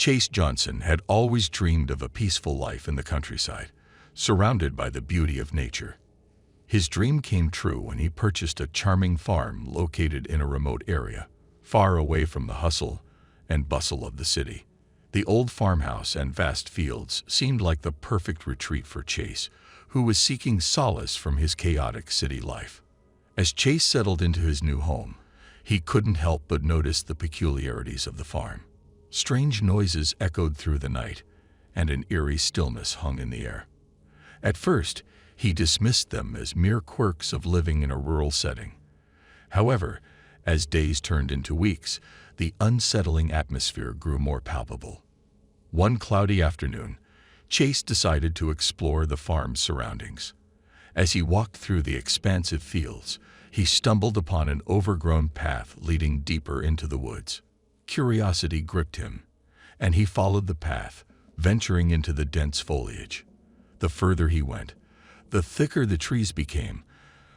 Chase Johnson had always dreamed of a peaceful life in the countryside, surrounded by the beauty of nature. His dream came true when he purchased a charming farm located in a remote area, far away from the hustle and bustle of the city. The old farmhouse and vast fields seemed like the perfect retreat for Chase, who was seeking solace from his chaotic city life. As Chase settled into his new home, he couldn't help but notice the peculiarities of the farm. Strange noises echoed through the night, and an eerie stillness hung in the air. At first, he dismissed them as mere quirks of living in a rural setting. However, as days turned into weeks, the unsettling atmosphere grew more palpable. One cloudy afternoon, Chase decided to explore the farm's surroundings. As he walked through the expansive fields, he stumbled upon an overgrown path leading deeper into the woods. Curiosity gripped him, and he followed the path, venturing into the dense foliage. The further he went, the thicker the trees became,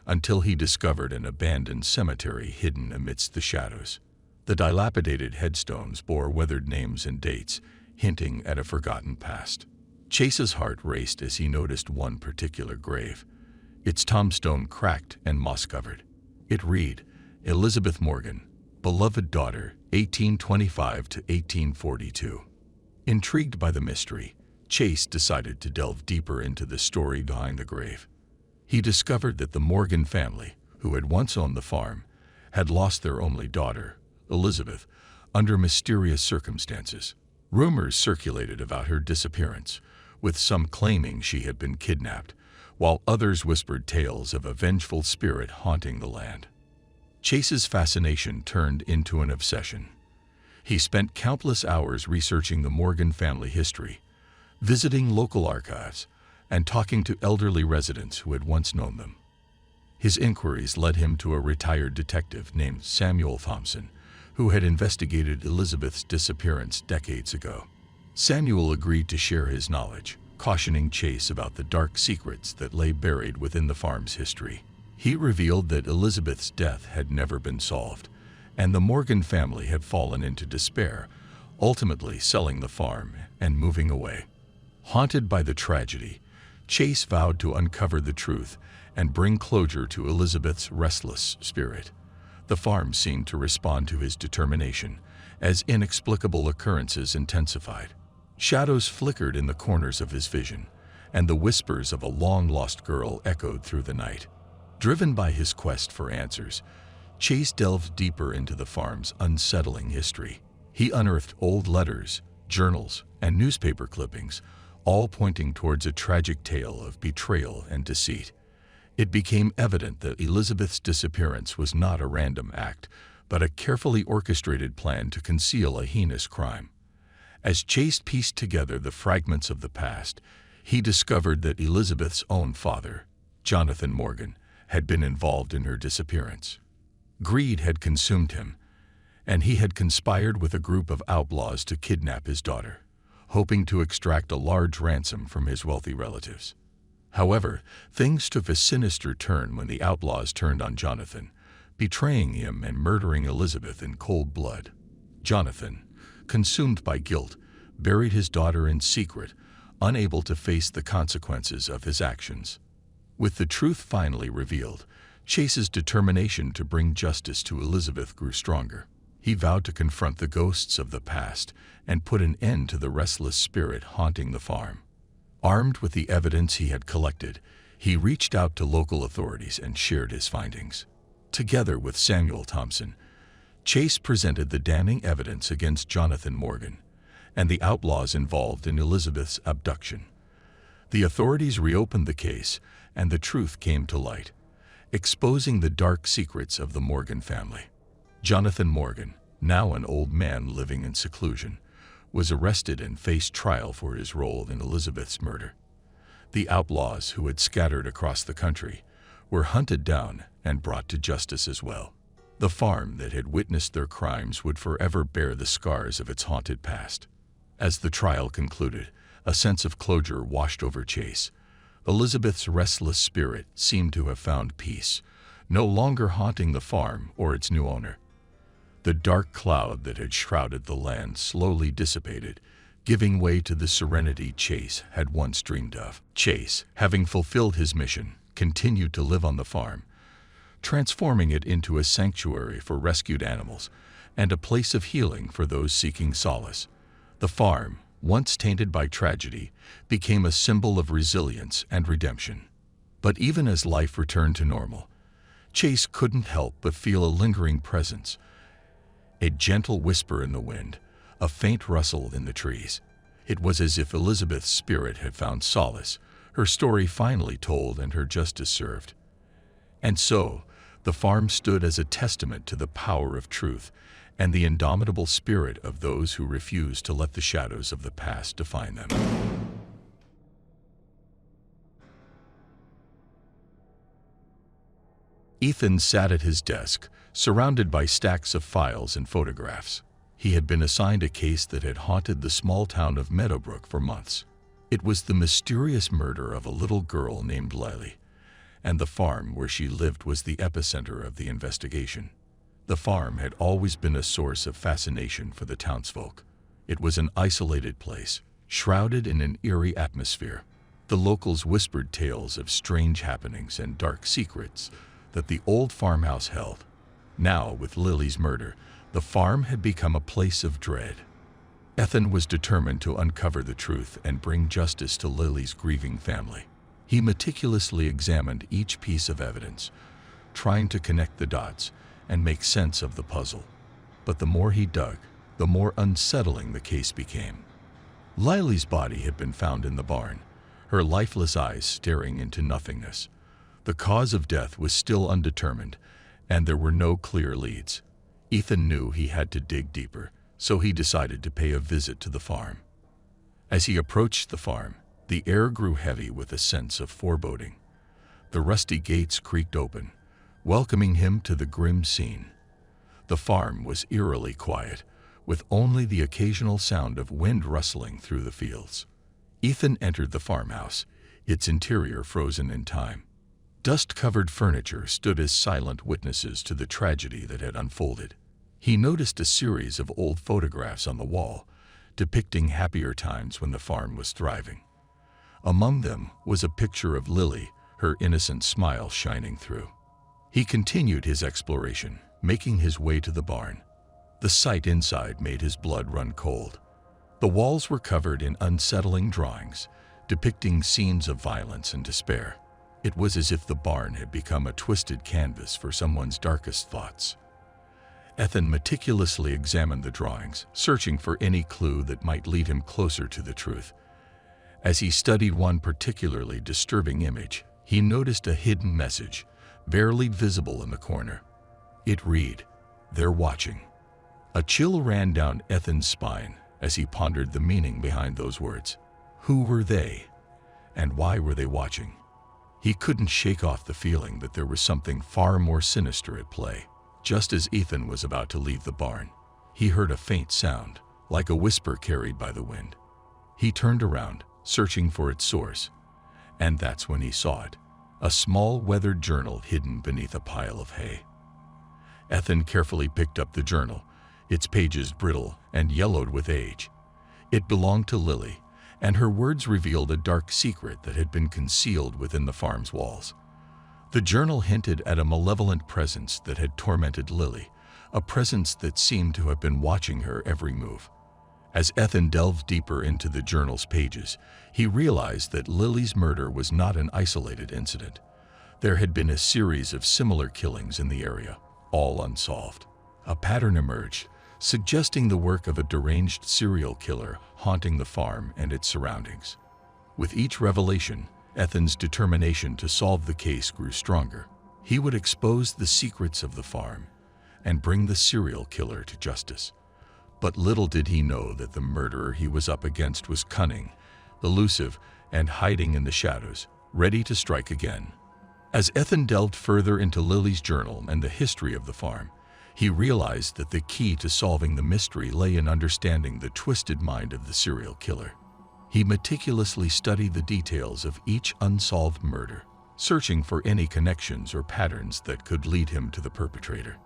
until he discovered an abandoned cemetery hidden amidst the shadows. The dilapidated headstones bore weathered names and dates, hinting at a forgotten past. Chase's heart raced as he noticed one particular grave, its tombstone cracked and moss-covered. It read, Elizabeth Morgan, beloved daughter, 1825 to 1842. Intrigued by the mystery, Chase decided to delve deeper into the story behind the grave. He discovered that the Morgan family, who had once owned the farm, had lost their only daughter, Elizabeth, under mysterious circumstances. Rumors circulated about her disappearance, with some claiming she had been kidnapped, while others whispered tales of a vengeful spirit haunting the land. Chase's fascination turned into an obsession. He spent countless hours researching the Morgan family history, visiting local archives, and talking to elderly residents who had once known them. His inquiries led him to a retired detective named Samuel Thompson, who had investigated Elizabeth's disappearance decades ago. Samuel agreed to share his knowledge, cautioning Chase about the dark secrets that lay buried within the farm's history. He revealed that Elizabeth's death had never been solved, and the Morgan family had fallen into despair, ultimately selling the farm and moving away. Haunted by the tragedy, Chase vowed to uncover the truth and bring closure to Elizabeth's restless spirit. The farm seemed to respond to his determination, as inexplicable occurrences intensified. Shadows flickered in the corners of his vision, and the whispers of a long-lost girl echoed through the night. Driven by his quest for answers, Chase delved deeper into the farm's unsettling history. He unearthed old letters, journals, and newspaper clippings, all pointing towards a tragic tale of betrayal and deceit. It became evident that Elizabeth's disappearance was not a random act, but a carefully orchestrated plan to conceal a heinous crime. As Chase pieced together the fragments of the past, he discovered that Elizabeth's own father, Jonathan Morgan, had been involved in her disappearance. Greed had consumed him, and he had conspired with a group of outlaws to kidnap his daughter, hoping to extract a large ransom from his wealthy relatives. However, things took a sinister turn when the outlaws turned on Jonathan, betraying him and murdering Elizabeth in cold blood. Jonathan, consumed by guilt, buried his daughter in secret, unable to face the consequences of his actions. With the truth finally revealed, Chase's determination to bring justice to Elizabeth grew stronger. He vowed to confront the ghosts of the past and put an end to the restless spirit haunting the farm. Armed with the evidence he had collected, he reached out to local authorities and shared his findings. Together with Samuel Thompson, Chase presented the damning evidence against Jonathan Morgan and the outlaws involved in Elizabeth's abduction. The authorities reopened the case, and the truth came to light, exposing the dark secrets of the Morgan family. Jonathan Morgan, now an old man living in seclusion, was arrested and faced trial for his role in Elizabeth's murder. The outlaws who had scattered across the country were hunted down and brought to justice as well. The farm that had witnessed their crimes would forever bear the scars of its haunted past. As the trial concluded, a sense of closure washed over Chase. Elizabeth's restless spirit seemed to have found peace, no longer haunting the farm or its new owner. The dark cloud that had shrouded the land slowly dissipated, giving way to the serenity Chase had once dreamed of. Chase, having fulfilled his mission, continued to live on the farm, transforming it into a sanctuary for rescued animals and a place of healing for those seeking solace. The farm, once tainted by tragedy, became a symbol of resilience and redemption. But even as life returned to normal, Chase couldn't help but feel a lingering presence, a gentle whisper in the wind, a faint rustle in the trees. It was as if Elizabeth's spirit had found solace, her story finally told and her justice served. And so, the farm stood as a testament to the power of truth and the indomitable spirit of those who refuse to let the shadows of the past define them. Ethan sat at his desk, surrounded by stacks of files and photographs. He had been assigned a case that had haunted the small town of Meadowbrook for months. It was the mysterious murder of a little girl named Lily, and the farm where she lived was the epicenter of the investigation. The farm had always been a source of fascination for the townsfolk. It was an isolated place, shrouded in an eerie atmosphere. The locals whispered tales of strange happenings and dark secrets that the old farmhouse held. Now, with Lily's murder, the farm had become a place of dread. Ethan was determined to uncover the truth and bring justice to Lily's grieving family. He meticulously examined each piece of evidence, trying to connect the dots and make sense of the puzzle. But the more he dug, the more unsettling the case became. Lily's body had been found in the barn, her lifeless eyes staring into nothingness. The cause of death was still undetermined, and there were no clear leads. Ethan knew he had to dig deeper, so he decided to pay a visit to the farm. As he approached the farm, the air grew heavy with a sense of foreboding. The rusty gates creaked open, welcoming him to the grim scene. The farm was eerily quiet, with only the occasional sound of wind rustling through the fields. Ethan entered the farmhouse, its interior frozen in time. Dust-covered furniture stood as silent witnesses to the tragedy that had unfolded. He noticed a series of old photographs on the wall, depicting happier times when the farm was thriving. Among them was a picture of Lily, her innocent smile shining through. He continued his exploration, making his way to the barn. The sight inside made his blood run cold. The walls were covered in unsettling drawings, depicting scenes of violence and despair. It was as if the barn had become a twisted canvas for someone's darkest thoughts. Ethan meticulously examined the drawings, searching for any clue that might lead him closer to the truth. As he studied one particularly disturbing image, he noticed a hidden message, barely visible in the corner. It read, "They're watching." A chill ran down Ethan's spine as he pondered the meaning behind those words. Who were they? And why were they watching? He couldn't shake off the feeling that there was something far more sinister at play. Just as Ethan was about to leave the barn, he heard a faint sound, like a whisper carried by the wind. He turned around, searching for its source, and that's when he saw it, a small weathered journal hidden beneath a pile of hay. Ethan carefully picked up the journal, its pages brittle and yellowed with age. It belonged to Lily, and her words revealed a dark secret that had been concealed within the farm's walls. The journal hinted at a malevolent presence that had tormented Lily, a presence that seemed to have been watching her every move. As Ethan delved deeper into the journal's pages, he realized that Lily's murder was not an isolated incident. There had been a series of similar killings in the area, all unsolved. A pattern emerged, suggesting the work of a deranged serial killer haunting the farm and its surroundings. With each revelation, Ethan's determination to solve the case grew stronger. He would expose the secrets of the farm and bring the serial killer to justice. But little did he know that the murderer he was up against was cunning, elusive, and hiding in the shadows, ready to strike again. As Ethan delved further into Lily's journal and the history of the farm, he realized that the key to solving the mystery lay in understanding the twisted mind of the serial killer. He meticulously studied the details of each unsolved murder, searching for any connections or patterns that could lead him to the perpetrator.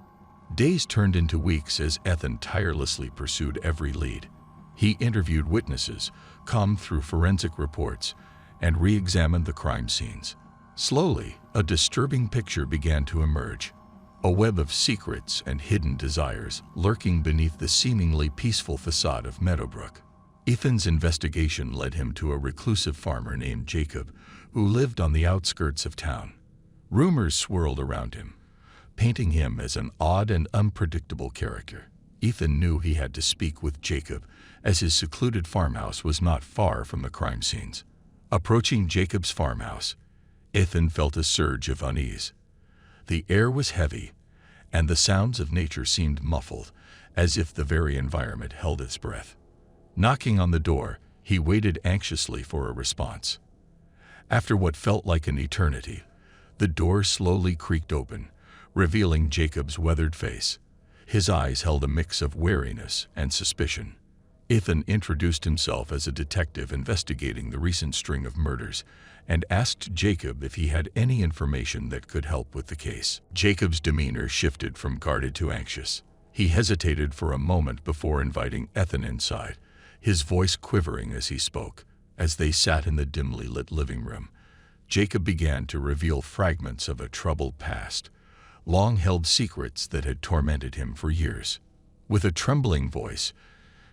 Days turned into weeks as Ethan tirelessly pursued every lead. He interviewed witnesses, combed through forensic reports, and re-examined the crime scenes. Slowly, a disturbing picture began to emerge. A web of secrets and hidden desires lurking beneath the seemingly peaceful facade of Meadowbrook. Ethan's investigation led him to a reclusive farmer named Jacob, who lived on the outskirts of town. Rumors swirled around him, painting him as an odd and unpredictable character. Ethan knew he had to speak with Jacob, as his secluded farmhouse was not far from the crime scenes. Approaching Jacob's farmhouse, Ethan felt a surge of unease. The air was heavy, and the sounds of nature seemed muffled, as if the very environment held its breath. Knocking on the door, he waited anxiously for a response. After what felt like an eternity, the door slowly creaked open, revealing Jacob's weathered face. His eyes held a mix of wariness and suspicion. Ethan introduced himself as a detective investigating the recent string of murders and asked Jacob if he had any information that could help with the case. Jacob's demeanor shifted from guarded to anxious. He hesitated for a moment before inviting Ethan inside, his voice quivering as he spoke. As they sat in the dimly lit living room, Jacob began to reveal fragments of a troubled past, long-held secrets that had tormented him for years. With a trembling voice,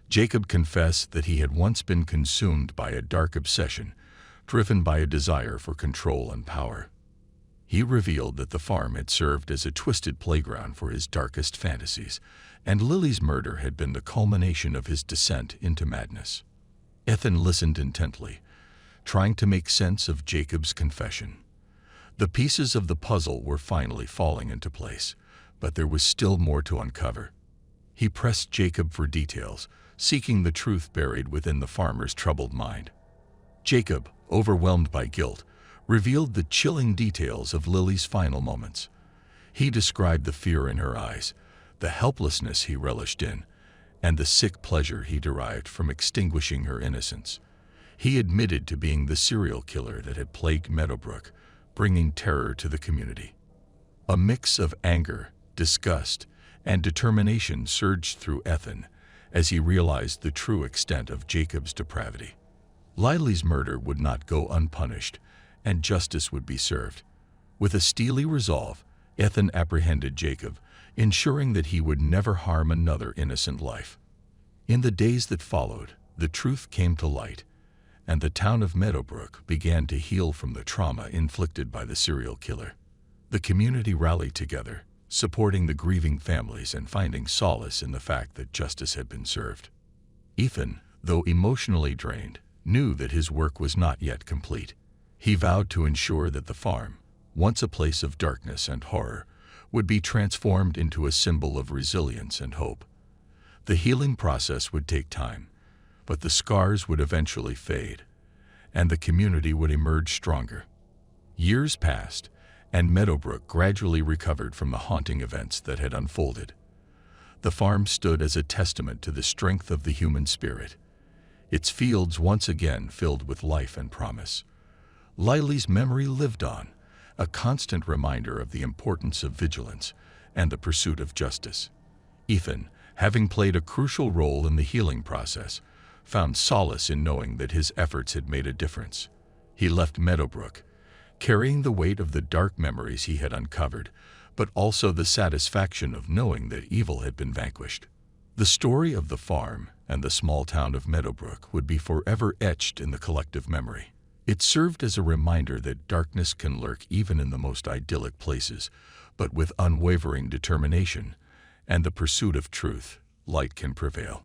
Jacob confessed that he had once been consumed by a dark obsession, driven by a desire for control and power. He revealed that the farm had served as a twisted playground for his darkest fantasies, and Lily's murder had been the culmination of his descent into madness. Ethan listened intently, trying to make sense of Jacob's confession. The pieces of the puzzle were finally falling into place, but there was still more to uncover. He pressed Jacob for details, seeking the truth buried within the farmer's troubled mind. Jacob, overwhelmed by guilt, revealed the chilling details of Lily's final moments. He described the fear in her eyes, the helplessness he relished in, and the sick pleasure he derived from extinguishing her innocence. He admitted to being the serial killer that had plagued Meadowbrook, bringing terror to the community. A mix of anger, disgust, and determination surged through Ethan as he realized the true extent of Jacob's depravity. Lily's murder would not go unpunished, and justice would be served. With a steely resolve, Ethan apprehended Jacob, ensuring that he would never harm another innocent life. In the days that followed, the truth came to light, and the town of Meadowbrook began to heal from the trauma inflicted by the serial killer. The community rallied together, supporting the grieving families and finding solace in the fact that justice had been served. Ethan, though emotionally drained, knew that his work was not yet complete. He vowed to ensure that the farm, once a place of darkness and horror, would be transformed into a symbol of resilience and hope. The healing process would take time, but the scars would eventually fade, and the community would emerge stronger. Years passed, and Meadowbrook gradually recovered from the haunting events that had unfolded. The farm stood as a testament to the strength of the human spirit, its fields once again filled with life and promise. Lily's memory lived on, a constant reminder of the importance of vigilance and the pursuit of justice. Ethan, having played a crucial role in the healing process, found solace in knowing that his efforts had made a difference. He left Meadowbrook, carrying the weight of the dark memories he had uncovered, but also the satisfaction of knowing that evil had been vanquished. The story of the farm and the small town of Meadowbrook would be forever etched in the collective memory. It served as a reminder that darkness can lurk even in the most idyllic places, but with unwavering determination and the pursuit of truth, light can prevail.